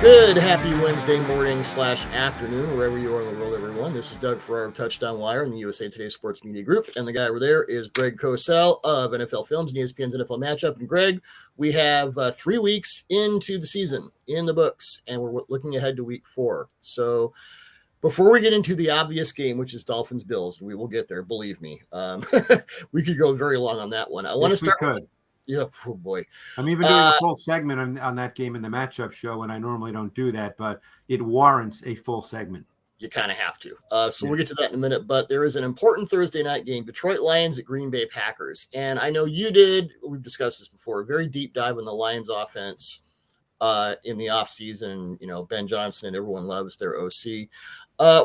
Good happy Wednesday morning / afternoon, wherever you are in the world, everyone. This is Doug Farrar of Touchdown Wire in the USA Today Sports Media Group. And the guy over there is Greg Cosell of NFL Films and ESPN's NFL Matchup. And Greg, we have 3 weeks into the season in the books, and we're looking ahead to week 4. So before we get into the obvious game, which is Dolphins-Bills, and we will get there, believe me, we could go very long on that one. I want to start with, yeah, oh boy. I'm even doing a full segment on that game in the matchup show, and I normally don't do that, but it warrants a full segment. You kind of have to. We'll get to that in a minute, but there is an important Thursday night game, Detroit Lions at Green Bay Packers. And I know you did, we've discussed this before, a very deep dive in the Lions offense in the offseason. You know, Ben Johnson and everyone loves their OC.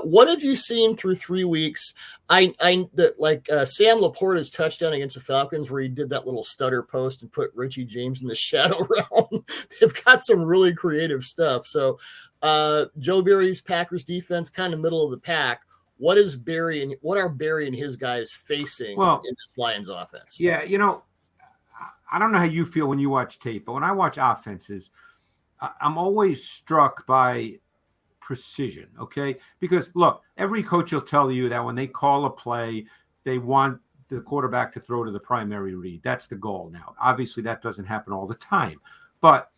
What have you seen through 3 weeks? Sam Laporta's touchdown against the Falcons, where he did that little stutter post and put Richie James in the shadow realm. They've got some really creative stuff. So Joe Barry's Packers defense, kind of middle of the pack. What are Barry and his guys facing in this Lions offense? Yeah, you know, I don't know how you feel when you watch tape, but when I watch offenses, I'm always struck by precision, okay? Because look, every coach will tell you that when they call a play, they want the quarterback to throw to the primary read. That's the goal now. Obviously, that doesn't happen all the time. But,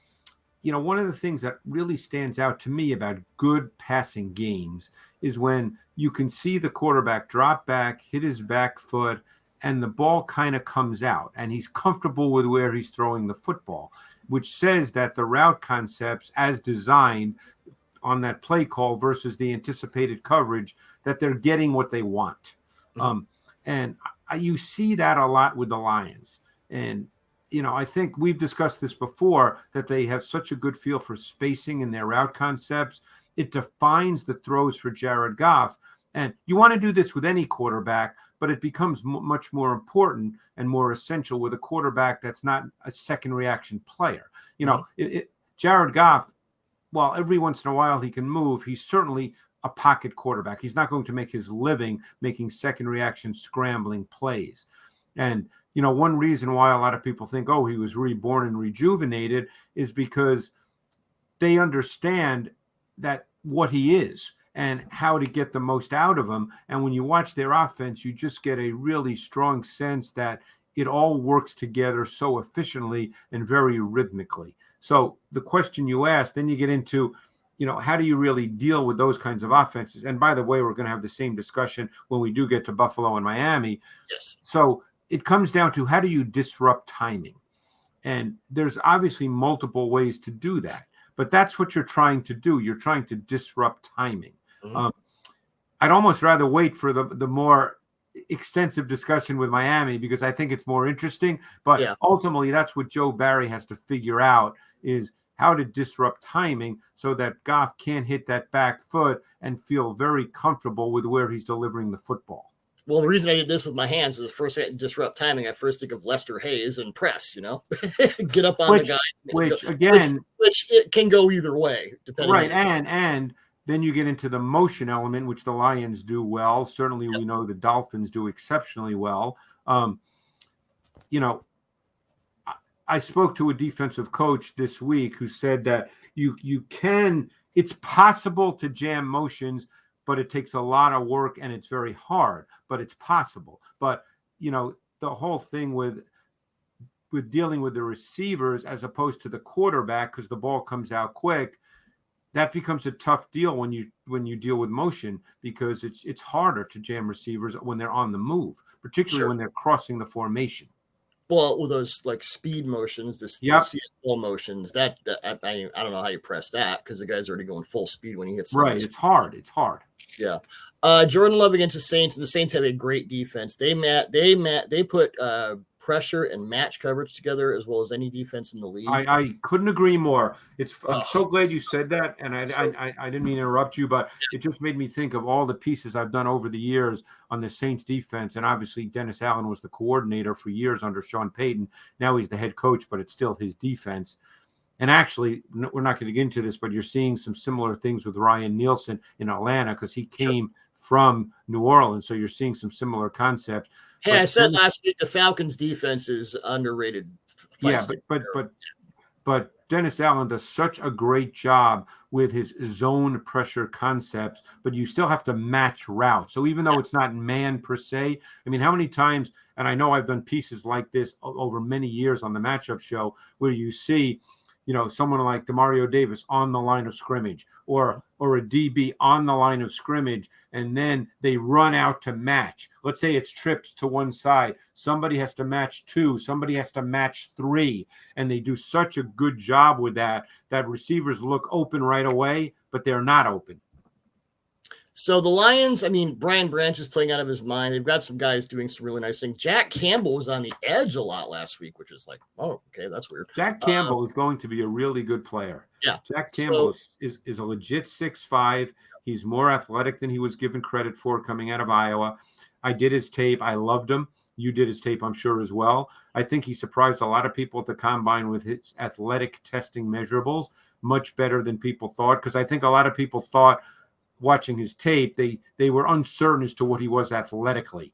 you know, one of the things that really stands out to me about good passing games is when you can see the quarterback drop back, hit his back foot, and the ball kind of comes out, and he's comfortable with where he's throwing the football, which says that the route concepts as designed on that play call versus the anticipated coverage, that they're getting what they want. And you see that a lot with the Lions. And, you know, I think we've discussed this before, that they have such a good feel for spacing in their route concepts. It defines the throws for Jared Goff. And you want to do this with any quarterback, but it becomes much more important and more essential with a quarterback that's not a second reaction player. You know, Jared Goff, while every once in a while he can move, he's certainly a pocket quarterback. He's not going to make his living making second reaction scrambling plays. And, you know, one reason why a lot of people think, he was reborn and rejuvenated is because they understand that what he is and how to get the most out of him. And when you watch their offense, you just get a really strong sense that it all works together so efficiently and very rhythmically. So the question you asked, then you get into, you know, how do you really deal with those kinds of offenses? And by the way, we're going to have the same discussion when we do get to Buffalo and Miami. Yes. So it comes down to, how do you disrupt timing? And there's obviously multiple ways to do that, but that's what you're trying to do. You're trying to disrupt timing. I'd almost rather wait for the more extensive discussion with Miami, because I think it's more interesting. But ultimately, that's what Joe Barry has to figure out, is how to disrupt timing so that Goff can't hit that back foot and feel very comfortable with where he's delivering the football. Well, the reason I did this with my hands is, first I disrupt timing. I first think of Lester Hayes and press, you know, get up on the guy. Which it can go either way, depending. Right, and then you get into the motion element, which the Lions do well. Certainly, we know the Dolphins do exceptionally well. You know, I spoke to a defensive coach this week who said that it's possible to jam motions, but it takes a lot of work and it's very hard, but it's possible. But, you know, the whole thing with dealing with the receivers as opposed to the quarterback, because the ball comes out quick, that becomes a tough deal when you deal with motion, because it's harder to jam receivers when they're on the move, particularly when they're crossing the formation. Well, with those like speed motions, the CSL motions, I don't know how you press that, because the guy's already going full speed when he hits. Right, it's hard. Yeah. Jordan Love against the Saints, and the Saints have a great defense. They put pressure and match coverage together as well as any defense in the league. I couldn't agree more. I'm so glad you said that, and I didn't mean to interrupt you, but it just made me think of all the pieces I've done over the years on the Saints defense. And obviously Dennis Allen was the coordinator for years under Sean Payton. Now he's the head coach, but it's still his defense. And actually, we're not going to get into this, but you're seeing some similar things with Ryan Nielsen in Atlanta, because he came from New Orleans. So you're seeing some similar concepts. Hey, I said last week the Falcons defense is underrated. Yeah, but but Dennis Allen does such a great job with his zone pressure concepts, but you still have to match routes. So even though it's not man per se, I mean, how many times, and I know I've done pieces like this over many years on the matchup show, where you see, someone like Demario Davis on the line of scrimmage or a DB on the line of scrimmage, and then they run out to match. Let's say it's trips to one side. Somebody has to match 2. Somebody has to match 3. And they do such a good job with that receivers look open right away, but they're not open. So the Lions, I mean, Brian Branch is playing out of his mind. They've got some guys doing some really nice things. Jack Campbell was on the edge a lot last week, which is like, oh, okay, that's weird. Jack Campbell is going to be a really good player. Yeah. Jack Campbell is a legit 6'5". He's more athletic than he was given credit for coming out of Iowa. I did his tape. I loved him. You did his tape, I'm sure, as well. I think he surprised a lot of people at the Combine with his athletic testing measurables, much better than people thought, because I think a lot of people thought, watching his tape, they were uncertain as to what he was athletically.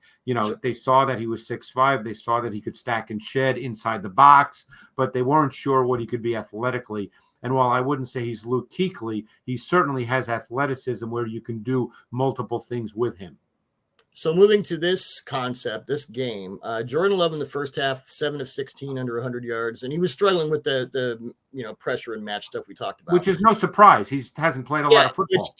They saw that he was 6'5". They saw that he could stack and shed inside the box, but they weren't sure what he could be athletically. And while I wouldn't say he's Luke Kuechly, he certainly has athleticism where you can do multiple things with him. So moving to this concept, this game, Jordan Love in the first half, 7 of 16 under 100 yards, and he was struggling with the pressure and match stuff we talked about, which is no surprise. He hasn't played a lot of football.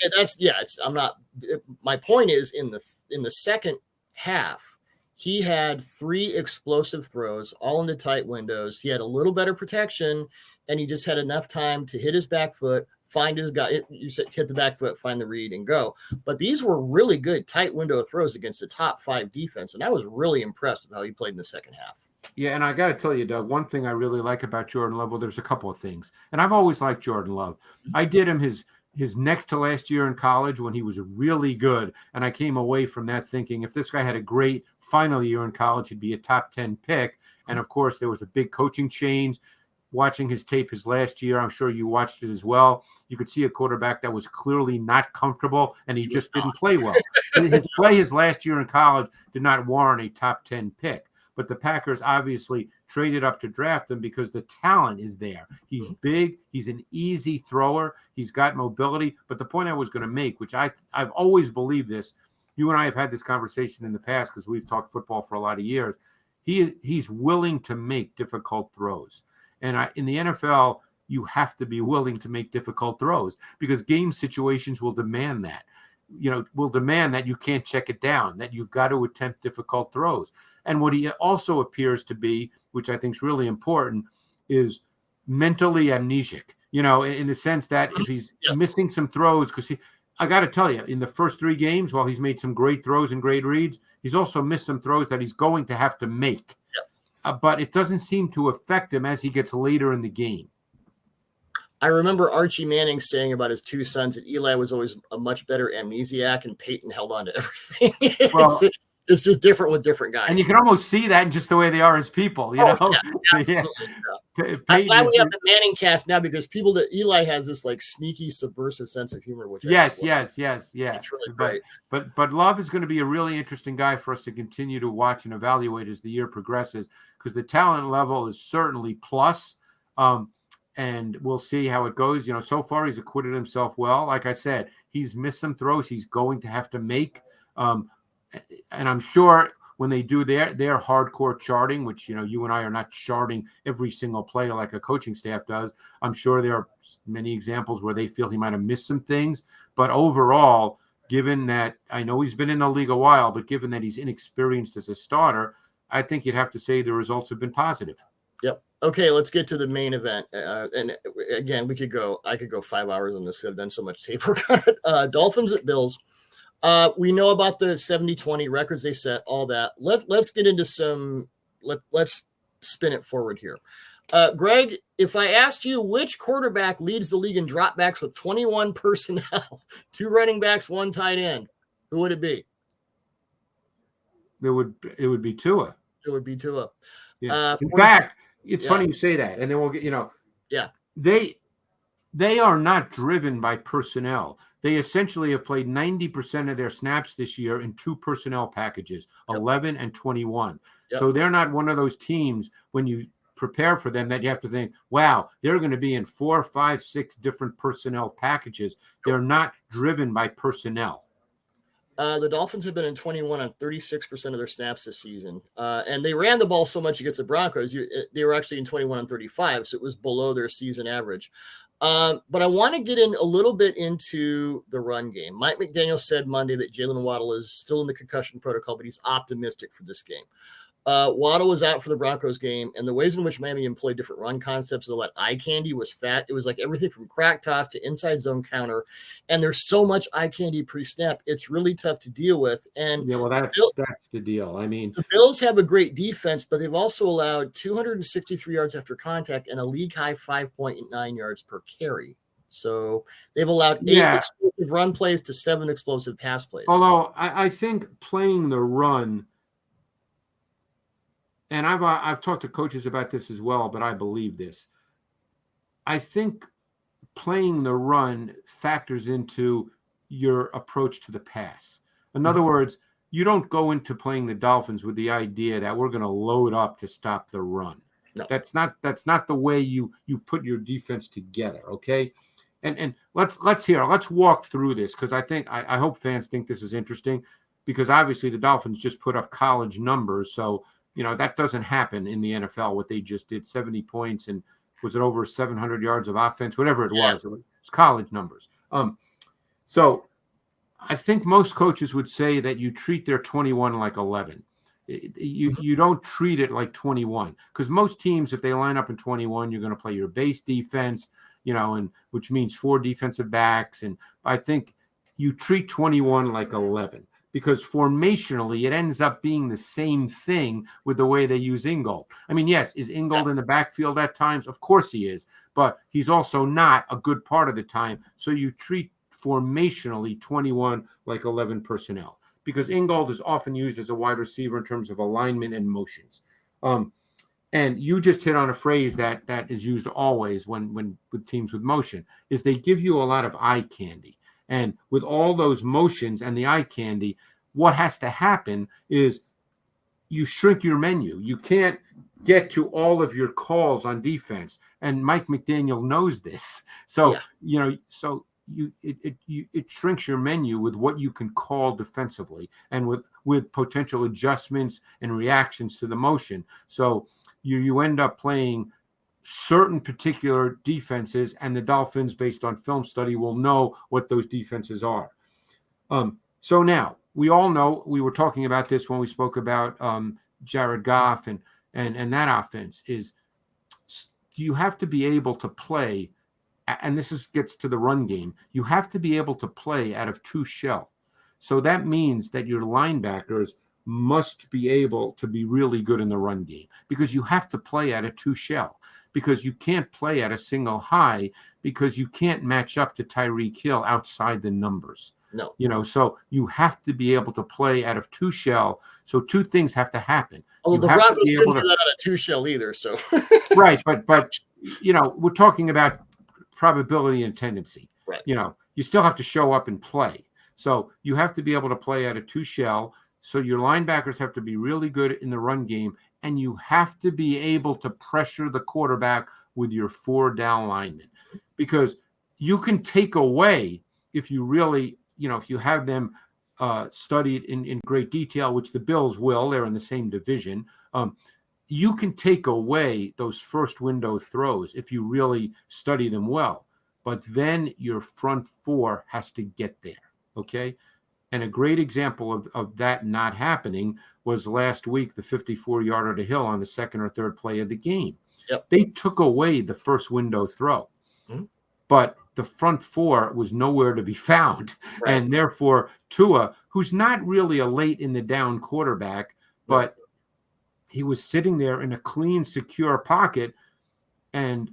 My point is in the second half, he had 3 explosive throws, all into tight windows. He had a little better protection, and he just had enough time to hit his back foot, find his guy. You said hit the back foot, find the read, and go. But these were really good tight window throws against the top 5 defense, and I was really impressed with how he played in the second half. Yeah, and I got to tell you, Doug, one thing I really like about Jordan Love, well, there's a couple of things, and I've always liked Jordan Love. I did him his next to last year in college when he was really good, and I came away from that thinking if this guy had a great final year in college, he'd be a top 10 pick. And of course, there was a big coaching change. Watching his tape his last year, I'm sure you watched it as well. You could see a quarterback that was clearly not comfortable, and he just didn't play well. His play his last year in college did not warrant a top 10 pick. But the Packers obviously traded up to draft him because the talent is there. He's big. He's an easy thrower. He's got mobility. But the point I was going to make, which I've always believed this, you and I have had this conversation in the past because we've talked football for a lot of years. He's willing to make difficult throws. And in the NFL, you have to be willing to make difficult throws because game situations will demand that. Will demand that you can't check it down, that you've got to attempt difficult throws. And what he also appears to be, which I think is really important, is mentally amnesiac, in the sense that if he's missing some throws, because I got to tell you, in the first 3 games, while he's made some great throws and great reads, he's also missed some throws that he's going to have to make. But it doesn't seem to affect him as he gets later in the game. I remember Archie Manning saying about his 2 sons that Eli was always a much better amnesiac and Peyton held on to everything. Well, it's just different with different guys. And you can almost see that in just the way they are as people, Yeah, absolutely. I'm glad we have the Manning cast now because Eli has this like sneaky subversive sense of humor. Which yes. It's really great. But Love is going to be a really interesting guy for us to continue to watch and evaluate as the year progresses because the talent level is certainly plus. And we'll see how it goes. So far he's acquitted himself well. Like I said, he's missed some throws he's going to have to make. And I'm sure when they do their hardcore charting, which, you and I are not charting every single play like a coaching staff does, I'm sure there are many examples where they feel he might have missed some things. But overall, given that I know he's been in the league a while, but given that he's inexperienced as a starter, I think you'd have to say the results have been positive. Yep. Okay, let's get to the main event. And again, I could go 5 hours on this. I've done so much tape work on it. Dolphins at Bills. We know about the 70-20 records they set, all that. Let's get into let's spin it forward here. Greg, if I asked you which quarterback leads the league in dropbacks with 21 personnel, 2 running backs, 1 tight end, who would it be? It would be Tua. It would be Tua. Yeah. In fact, it's funny you say that, and then we'll get, they are not driven by personnel. They essentially have played 90% of their snaps this year in 2 personnel packages, 11 and 21. Yep. So they're not one of those teams when you prepare for them that you have to think, wow, they're going to be in 4, 5, 6 different personnel packages. They're not driven by personnel. The Dolphins have been in 21 on 36% of their snaps this season. And they ran the ball so much against the Broncos. They were actually in 21 on 35, so it was below their season average. But I want to get in a little bit into the run game. Mike McDaniel said Monday that Jalen Waddle is still in the concussion protocol, but he's optimistic for this game. Waddle was out for the Broncos game, and the ways in which Miami employed different run concepts and all that eye candy was fat. It was like everything from crack toss to inside zone counter, and there's so much eye candy pre-snap. It's really tough to deal with. And yeah, well, that's the deal. I mean, the Bills have a great defense, but they've also allowed 263 yards after contact and a league-high 5.9 yards per carry. So they've allowed 8 explosive run plays to 7 explosive pass plays. Although I think playing the run, and I've talked to coaches about this as well, but I believe this. I think playing the run factors into your approach to the pass. In other words, you don't go into playing the Dolphins with the idea that we're going to load up to stop the run. No. That's not the way you put your defense together, okay? And let's walk through this, because I hope fans think this is interesting, because obviously the Dolphins just put up college numbers, so that doesn't happen in the NFL, what they just did, 70 points, and was it over 700 yards of offense, whatever it was. It was college numbers. So I think most coaches would say that you treat their 21 like 11. You don't treat it like 21, because most teams, if they line up in 21, you're going to play your base defense, and which means 4 defensive backs. And I think you treat 21 like 11. Because formationally, it ends up being the same thing with the way they use Ingold. I mean, yes, is Ingold in the backfield at times? Of course he is, but he's also not a good part of the time. So you treat formationally 21 like 11 personnel, because Ingold is often used as a wide receiver in terms of alignment and motions. And you just hit on a phrase that is used always when with teams with motion, is they give you a lot of eye candy. And with all those motions and the eye candy, what has to happen is you shrink your menu. You can't get to all of your calls on defense. And Mike McDaniel knows this. So, it shrinks your menu with what you can call defensively, and with potential adjustments and reactions to the motion. So you end up playing certain particular defenses, and the Dolphins, based on film study, will know what those defenses are. So now we all know, we were talking about this when we spoke about Jared Goff and that offense, is you have to be able to play, and gets to the run game. You have to be able to play out of 2 shell. So that means that your linebackers must be able to be really good in the run game, because you have to play out of 2 shell. Because you can't play at a single high, because you can't match up to Tyreek Hill outside the numbers. No. So you have to be able to play out of 2 shell. So 2 things have to happen. Well, the Broncos couldn't do that out of 2 shell either. So right, but we're talking about probability and tendency. Right. You still have to show up and play. So you have to be able to play out of 2 shell. So your linebackers have to be really good in the run game, and you have to be able to pressure the quarterback with your 4 down linemen, because you can take away, if you really, if you have them studied in great detail, which the Bills will, they're in the same division, you can take away those first window throws if you really study them well. But then your front 4 has to get there, okay? And a great example of that not happening was last week, the 54-yarder to Hill on the 2nd or 3rd play of the game. Yep. They took away the first window throw, but the front 4 was nowhere to be found. Right. And therefore, Tua, who's not really a late in the down quarterback, but he was sitting there in a clean, secure pocket, and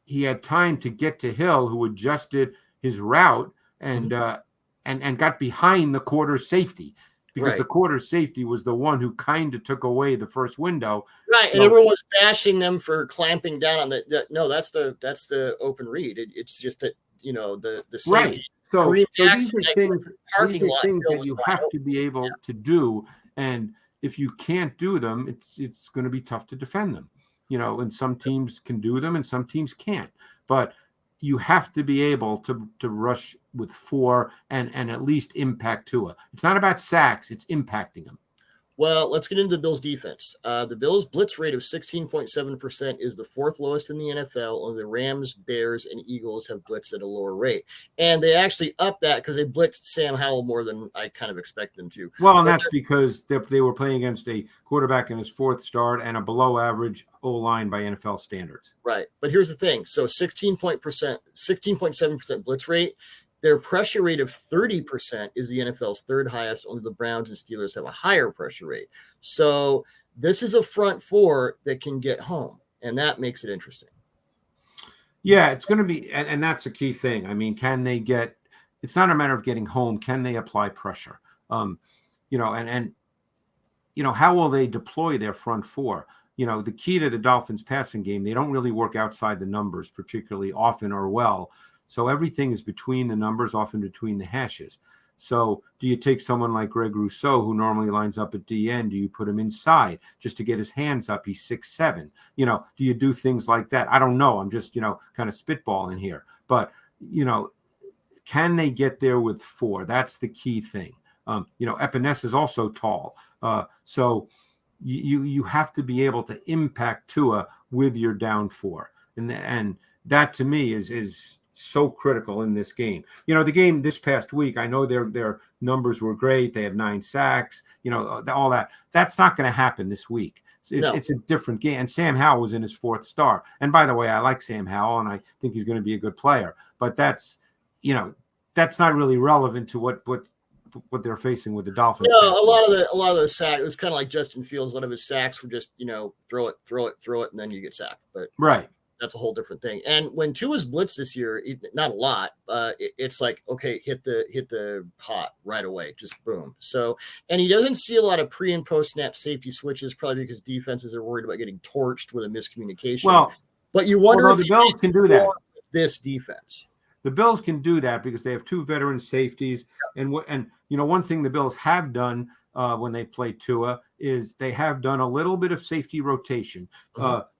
he had time to get to Hill, who adjusted his route and got behind the quarter safety, because the quarter safety was the one who kind of took away the first window. Right, so, and everyone was bashing them for clamping down on no, that's the open read. It's just that the safety. Right. So these are things that you have to be able to do, and if you can't do them, it's going to be tough to defend them. and some teams can do them and some teams can't. But you have to be able to rush with 4 and at least impact Tua. It's not about sacks, it's impacting him. Well, let's get into the Bills' defense. The Bills' blitz rate of 16.7% is the 4th lowest in the NFL. Only the Rams, Bears, and Eagles have blitzed at a lower rate. And they actually upped that because they blitzed Sam Howell more than I kind of expect them to. Well, and that's because they were playing against a quarterback in his 4th start and a below-average O-line by NFL standards. Right. But here's the thing. So 16.7% blitz rate. Their pressure rate of 30% is the NFL's 3rd highest. Only the Browns and Steelers have a higher pressure rate. So this is a front 4 that can get home, and that makes it interesting. Yeah, it's going to be, and that's a key thing. I mean, can they get? It's not a matter of getting home. Can they apply pressure? And how will they deploy their front 4? The key to the Dolphins' passing game, they don't really work outside the numbers particularly often or well. So everything is between the numbers, often between the hashes. So do you take someone like Greg Rousseau, who normally lines up at DN? Do you put him inside just to get his hands up? He's 6'7". Do you do things like that? I don't know. I'm just, kind of spitballing here. But, can they get there with 4? That's the key thing. Epinesa is also tall. So you have to be able to impact Tua with your down 4. And that to me is so critical in this game. The game this past week, I know their numbers were great. They had 9 sacks, all that. That's not going to happen this week. It's a different game. And Sam Howell was in his 4th start. And by the way, I like Sam Howell, and I think he's going to be a good player. But that's not really relevant to what they're facing with the Dolphins. No, a lot of the sacks, it was kind of like Justin Fields. A lot of his sacks were just, throw it, and then you get sacked. But right. That's a whole different thing. And when Tua's blitz this year, not a lot, it's like, okay, hit the hot right away, just boom. So, and he doesn't see a lot of pre and post snap safety switches, probably because defenses are worried about getting torched with a miscommunication. Well, but you wonder if the Bills can do that. This defense. The Bills can do that because they have 2 veteran safeties. And one thing the Bills have done when they play Tua is they have done a little bit of safety rotation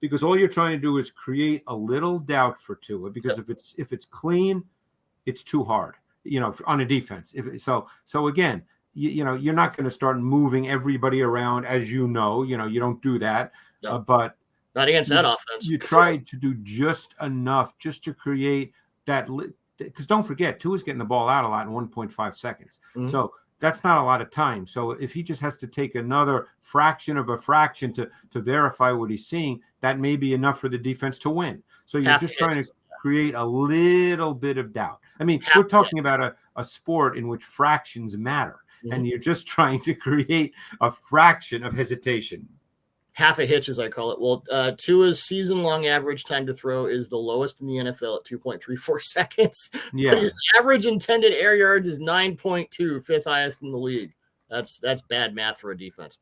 because all you're trying to do is create a little doubt for Tua, because if it's clean, it's too hard, on a defense. So again, you're not going to start moving everybody around, as you don't do that. No. But not against that offense. You try to do just enough just to create that, because don't forget, Tua's getting the ball out a lot in 1.5 seconds. Mm-hmm. So that's not a lot of time. So if he just has to take another fraction of a fraction to verify what he's seeing, that may be enough for the defense to win. So you're just trying to create a little bit of doubt. I mean, we're talking about a sport in which fractions matter, and you're just trying to create a fraction of hesitation. Half a hitch, as I call it. Well, Tua's season-long average time to throw is the lowest in the NFL at 2.34 seconds. Yeah. But his average intended air yards is 9.2, 5th highest in the league. That's bad math for a defense.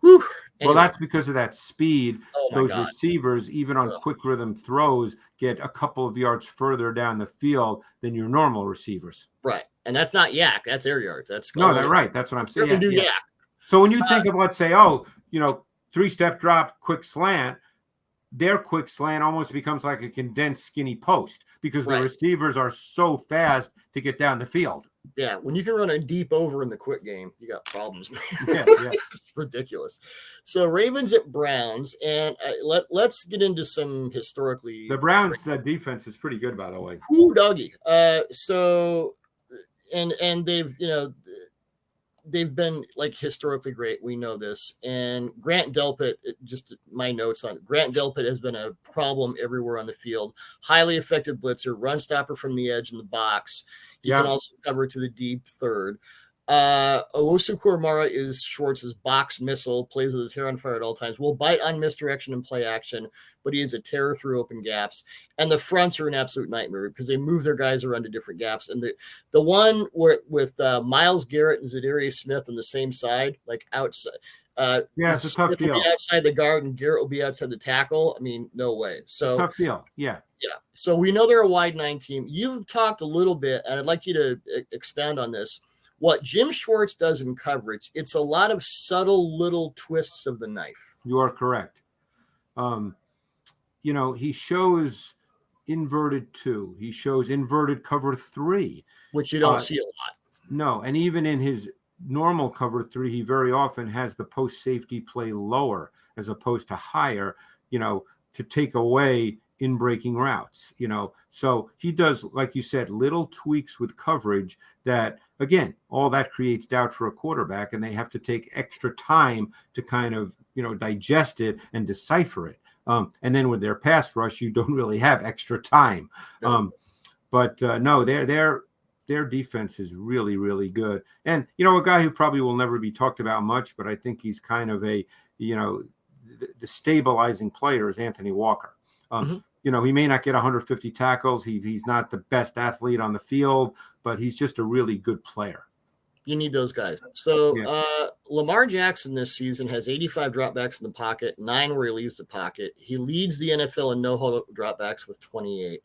Whew. Anyway. Well, that's because of that speed. Those receivers, even on quick rhythm throws, get a couple of yards further down the field than your normal receivers. Right. And that's not yak. That's air yards. That's right. That's what I'm saying. Yeah. So when you think of, let's say, 3-step drop, quick slant, their quick slant almost becomes like a condensed skinny post because the receivers are so fast to get down the field. Yeah, when you can run a deep over in the quick game, you got problems, man. Yeah. It's ridiculous. So Ravens at Browns, and let's get into some historically. The Browns' defense is pretty good, by the way. Ooh, doggy. So, and they've been like historically great. We know this. And Grant Delpit, just my notes on it. Grant Delpit has been a problem everywhere on the field. Highly effective blitzer, run stopper from the edge in the box. He can also cover to the deep third. Owusu-Koramoah is Schwartz's box missile, plays with his hair on fire at all times, will bite on misdirection and play action, but he is a terror through open gaps. And the fronts are an absolute nightmare because they move their guys around to different gaps. And the one with Myles Garrett and Zadarius Smith on the same side, like outside. It's a tough deal. Will be outside the guard and Garrett will be outside the tackle. I mean, no way. So tough deal. Yeah. So we know they're a wide 9 team. You've talked a little bit, and I'd like you to expound on this. What Jim Schwartz does in coverage, it's a lot of subtle little twists of the knife. You are correct. He shows inverted 2. He shows inverted cover 3, which you don't see a lot. No, and even in his normal cover 3, he very often has the post safety play lower as opposed to higher, to take away in breaking routes, So he does, like you said, little tweaks with coverage that, again, all that creates doubt for a quarterback, and they have to take extra time to kind of, digest it and decipher it. And then with their pass rush, you don't really have extra time. No, their defense is really, really good. And, a guy who probably will never be talked about much, but I think he's kind of the stabilizing player is Anthony Walker. He may not get 150 tackles. He's not the best athlete on the field, but he's just a really good player. You need those guys. So Lamar Jackson this season has 85 dropbacks in the pocket, 9 where he leaves the pocket. He leads the NFL in no-huddle dropbacks with 28.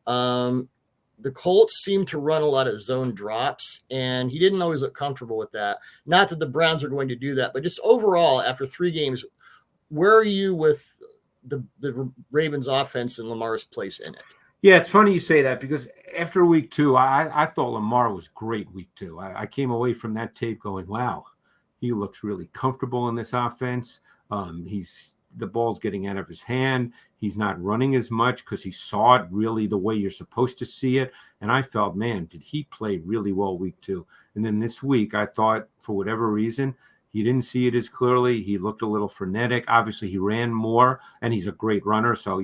The Colts seem to run a lot of zone drops, and he didn't always look comfortable with that. Not that the Browns are going to do that, but just overall, after 3 games, where are you with the Ravens offense and Lamar's place in it? Yeah, it's funny you say that because after week 2, I thought Lamar was great week 2. I came away from that tape going, wow, he looks really comfortable in this offense. The ball's getting out of his hand. He's not running as much because he saw it really the way you're supposed to see it. And I felt, man, did he play really well week 2? And then this week, I thought, for whatever reason, he didn't see it as clearly. He looked a little frenetic. Obviously, he ran more, and he's a great runner. So,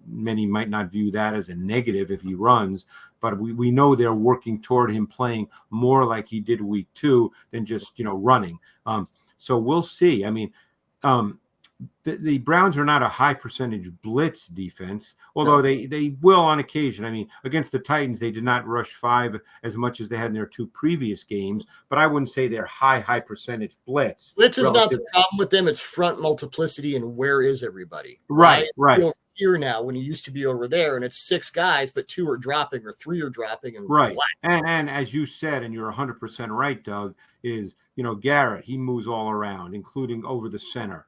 many might not view that as a negative if he runs. But we know they're working toward him playing more like he did week 2 than just, running. So we'll see. I mean, the Browns are not a high percentage blitz defense, although they will on occasion. I mean, against the Titans, they did not rush 5 as much as they had in their 2 previous games, but I wouldn't say they're high percentage blitz. Blitz is not the problem with them. It's front multiplicity and where is everybody? Right. Over here now when he used to be over there, and it's 6 guys, but 2 are dropping or 3 are dropping. And right. And as you said, and you're 100% right, Doug, is, Garrett, he moves all around, including over the center.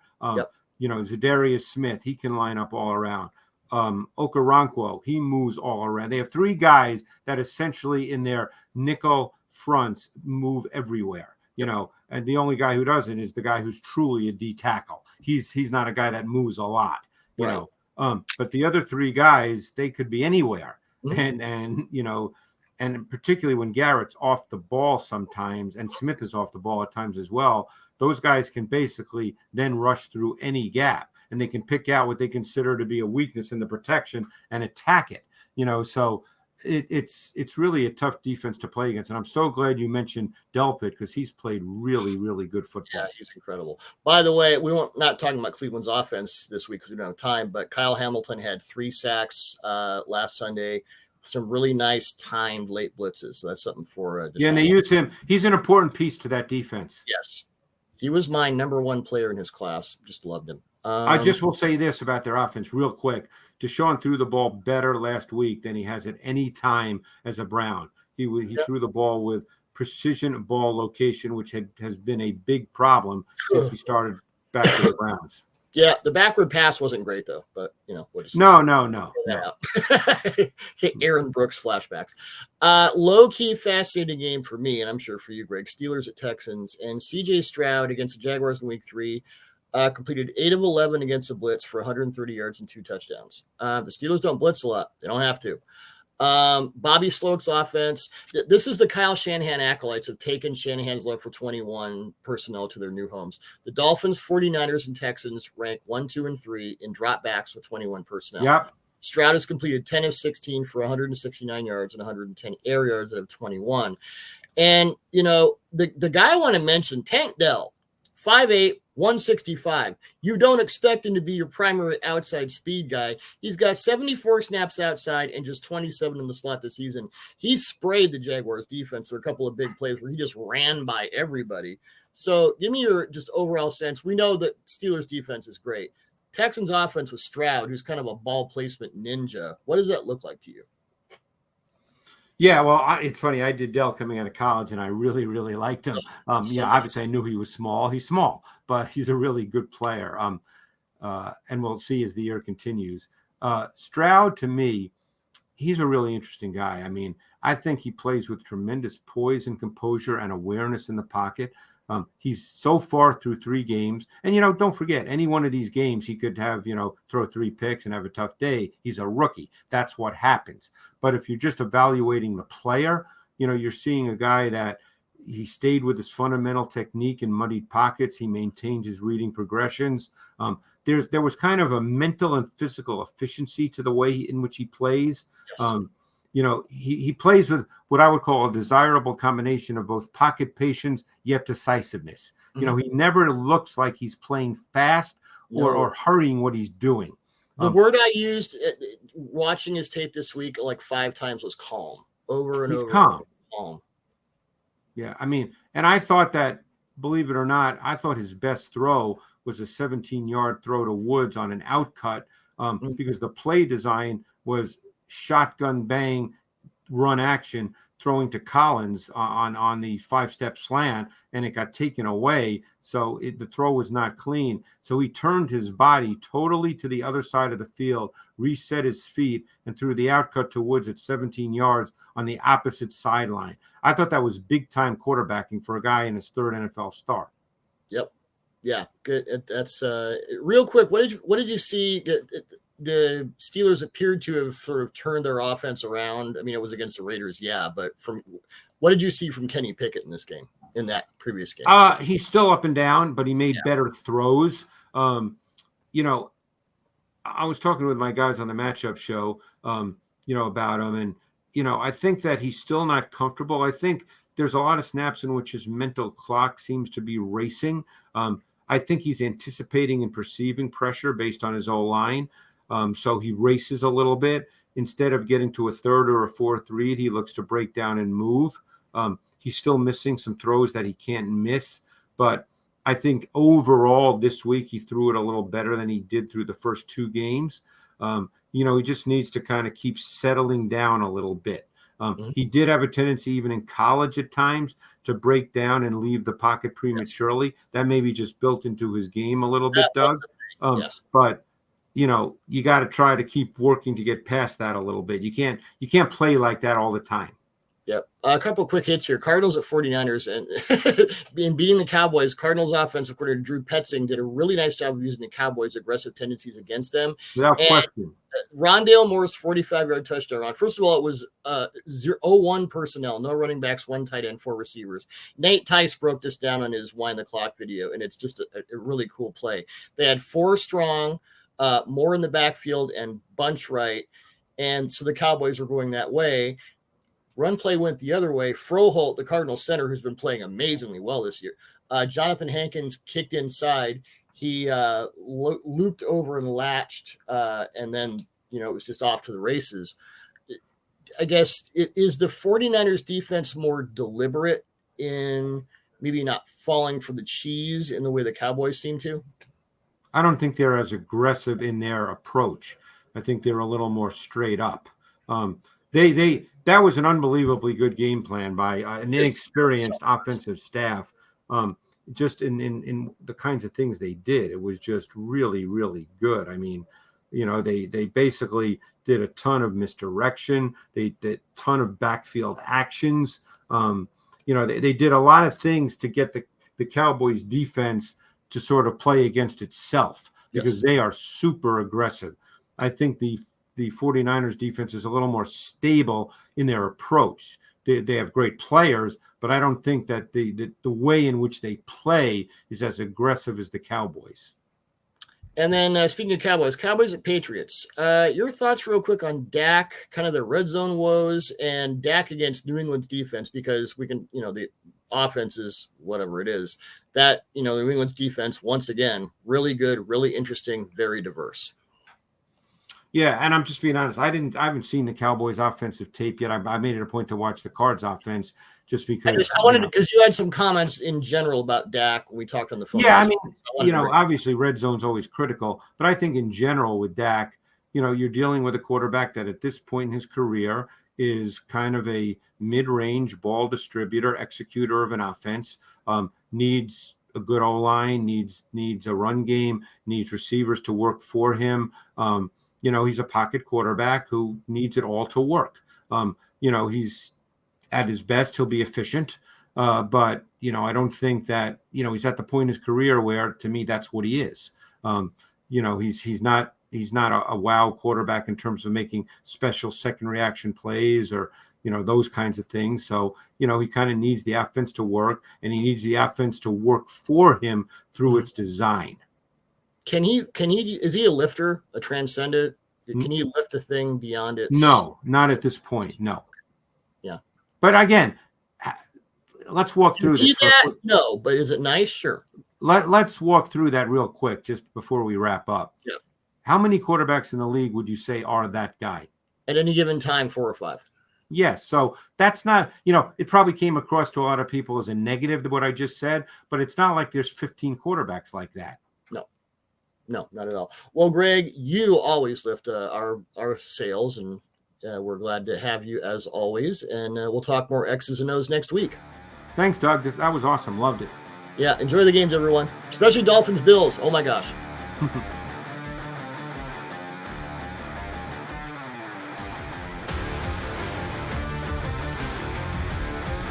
Zadarius Smith, he can line up all around. Okoronkwo, he moves all around. They have 3 guys that essentially in their nickel fronts move everywhere, and the only guy who doesn't is the guy who's truly a D tackle. He's not a guy that moves a lot, know. But the other 3 guys, they could be anywhere. Mm-hmm. And particularly when Garrett's off the ball sometimes, and Smith is off the ball at times as well, those guys can basically then rush through any gap, and they can pick out what they consider to be a weakness in the protection and attack it. So it's really a tough defense to play against. And I'm so glad you mentioned Delpit because he's played really, really good football. Yeah, he's incredible. By the way, we won't not talking about Cleveland's offense this week because we don't have time, but Kyle Hamilton had 3 sacks last Sunday. Some really nice timed late blitzes. So that's something for and they use him. He's an important piece to that defense. Yes. He was my number 1 player in his class. Just loved him. I just will say this about their offense real quick. Deshaun threw the ball better last week than he has at any time as a Brown. He threw the ball with precision ball location, which has been a big problem since he started back to the Browns. Yeah, the backward pass wasn't great though, but we'll just no. Aaron Brooks flashbacks. Low key fascinating game for me, and I'm sure for you, Greg. Steelers at Texans, and CJ Stroud against the Jaguars in week 3 completed 8 of 11 against the blitz for 130 yards and 2 touchdowns. The Steelers don't blitz a lot; they don't have to. Bobby Sloak's offense. This is the Kyle Shanahan acolytes have taken Shanahan's love for 21 personnel to their new homes. The Dolphins, 49ers, and Texans rank 1, 2, and 3 in dropbacks with 21 personnel. Yep. Stroud has completed 10 of 16 for 169 yards and 110 air yards out of 21. And, the guy I want to mention, Tank Dell, 5'8", 165. You don't expect him to be your primary outside speed guy. He's got 74 snaps outside and just 27 in the slot this season. He sprayed the Jaguars defense. There were a couple of big plays where he just ran by everybody. So give me your just overall sense. We know that Steelers defense is great. Texans offense with Stroud, who's kind of a ball placement ninja. What does that look like to you? Yeah, well, it's funny. I did Dell coming out of college, and I really, really liked him. Obviously I knew he was small. He's small, but he's a really good player. and we'll see as the year continues. Stroud, to me, he's a really interesting guy. I mean, I think he plays with tremendous poise and composure and awareness in the pocket. He's so far through 3 games. And, don't forget, any one of these games, he could have, throw 3 picks and have a tough day. He's a rookie. That's what happens. But if you're just evaluating the player, you're seeing a guy that he stayed with his fundamental technique in muddied pockets. He maintained his reading progressions. There was kind of a mental and physical efficiency to the way in which he plays. Yes. He plays with what I would call a desirable combination of both pocket patience yet decisiveness. Mm-hmm. He never looks like he's playing fast or hurrying what he's doing. The word I used watching his tape this week like 5 times was calm. Over and he's over. Calm. Calm. Yeah, I mean, and I thought that, believe it or not, I thought his best throw was a 17-yard throw to Woods on an outcut because the play design was shotgun bang, run action, throwing to Collins on the 5-step slant, and it got taken away. So the throw was not clean. So he turned his body totally to the other side of the field, reset his feet, and threw the outcut to Woods at 17 yards on the opposite sideline. I thought that was big-time quarterbacking for a guy in his 3rd NFL start. Yep. Yeah, good. That's real quick. What did you see? The Steelers appeared to have sort of turned their offense around. I mean, it was against the Raiders, yeah, but what did you see from Kenny Pickett in this game, in that previous game? He's still up and down, but he made better throws. I was talking with my guys on the matchup show, about him, and I think that he's still not comfortable. I think there's a lot of snaps in which his mental clock seems to be racing. I think he's anticipating and perceiving pressure based on his O-line. So he races a little bit. Instead of getting to a 3rd or a 4th read, he looks to break down and move. He's still missing some throws that he can't miss. But I think overall this week he threw it a little better than he did through the first 2 games. He just needs to kind of keep settling down a little bit. He did have a tendency, even in college at times, to break down and leave the pocket prematurely. Yes. That may be just built into his game a little bit, Doug. Yes. But you got to try to keep working to get past that a little bit. You can't play like that all the time. Yep. A couple of quick hits here. Cardinals at 49ers, and in beating the Cowboys, Cardinals offensive coordinator Drew Petzing did a really nice job of using the Cowboys' aggressive tendencies against them. Without question. Rondale Moore's 45-yard touchdown run. First of all, it was 0-1 personnel, no running backs, 1 tight end, 4 receivers. Nate Tice broke this down on his Wind the Clock video, and it's just a really cool play. They had 4 strong, Moore in the backfield and bunch right, and so the Cowboys were going that way. Run play went the other way. Froholt, the Cardinals center, who's been playing amazingly well this year. Jonathan Hankins kicked inside. He looped over and latched, and then, it was just off to the races. I guess, is the 49ers defense more deliberate in maybe not falling for the cheese in the way the Cowboys seem to? I don't think they're as aggressive in their approach. I think they're a little more straight up. That was an unbelievably good game plan by an inexperienced offensive staff. Just in the kinds of things they did, it was just really, really good. I mean, they basically did a ton of misdirection. They did a ton of backfield actions. They did a lot of things to get the Cowboys defense to sort of play against itself because they are super aggressive. I think the 49ers defense is a little more stable in their approach. They have great players, but I don't think that the way in which they play is as aggressive as the Cowboys. And then speaking of Cowboys at Patriots, your thoughts real quick on Dak, kind of the red zone woes, and Dak against New England's defense, because we can, the offense is whatever it is. That, New England's defense, once again, really good, really interesting, very diverse. Yeah, and I'm just being honest. I haven't seen the Cowboys offensive tape yet. I made it a point to watch the Cards offense just because. I wanted because you had some comments in general about Dak when we talked on the phone. Yeah, I mean, obviously red zone's always critical, but I think in general with Dak, you're dealing with a quarterback that at this point in his career is kind of a mid-range ball distributor, executor of an offense, needs a good O-line, needs a run game, needs receivers to work for him. He's a pocket quarterback who needs it all to work. He's at his best, he'll be efficient. But I don't think that, he's at the point in his career where, to me, that's what he is. He's not a wow quarterback in terms of making special second reaction plays or, those kinds of things. So, he kind of needs the offense to work, and he needs the offense to work for him through its design. Is he a lifter, a transcendent? Can he lift a thing beyond its? No, not at this point. No. Yeah. But again, let's walk through this. No, but is it nice? Sure. Let's walk through that real quick just before we wrap up. Yeah. How many quarterbacks in the league would you say are that guy? At any given time, 4 or 5. Yes. So that's not, it probably came across to a lot of people as a negative to what I just said, but it's not like there's 15 quarterbacks like that. No, not at all. Well, Greg, you always lift our sails, and we're glad to have you as always. And we'll talk more X's and O's next week. Thanks, Doug. That was awesome. Loved it. Yeah, enjoy the games, everyone, especially Dolphins Bills. Oh, my gosh.